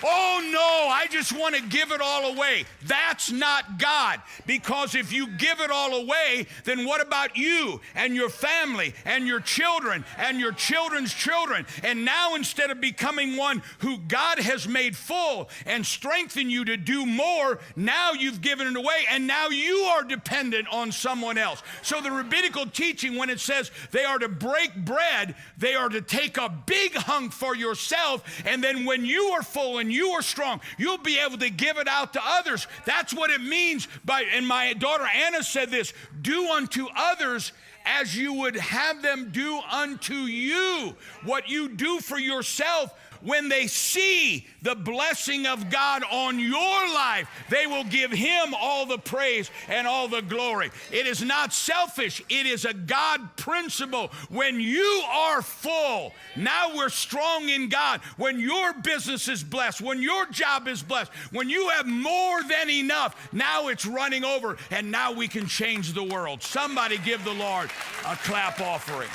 Oh no, I just want to give it all away. That's not God. Because if you give it all away, then what about you and your family and your children and your children's children? And now instead of becoming one who God has made full and strengthened you to do more, now you've given it away and now you are dependent on someone else. So the rabbinical teaching, when it says they are to break bread, they are to take a big hunk for yourself, and then when you are full and you are strong, you'll be able to give it out to others. That's what it means by, and my daughter Anna said this, do unto others as you would have them do unto you. What you do for yourself, when they see the blessing of God on your life, they will give him all the praise and all the glory. It is not selfish. It is a God principle. When you are full, now we're strong in God. When your business is blessed, when your job is blessed, when you have more than enough, now it's running over, and now we can change the world. Somebody give the Lord a clap offering.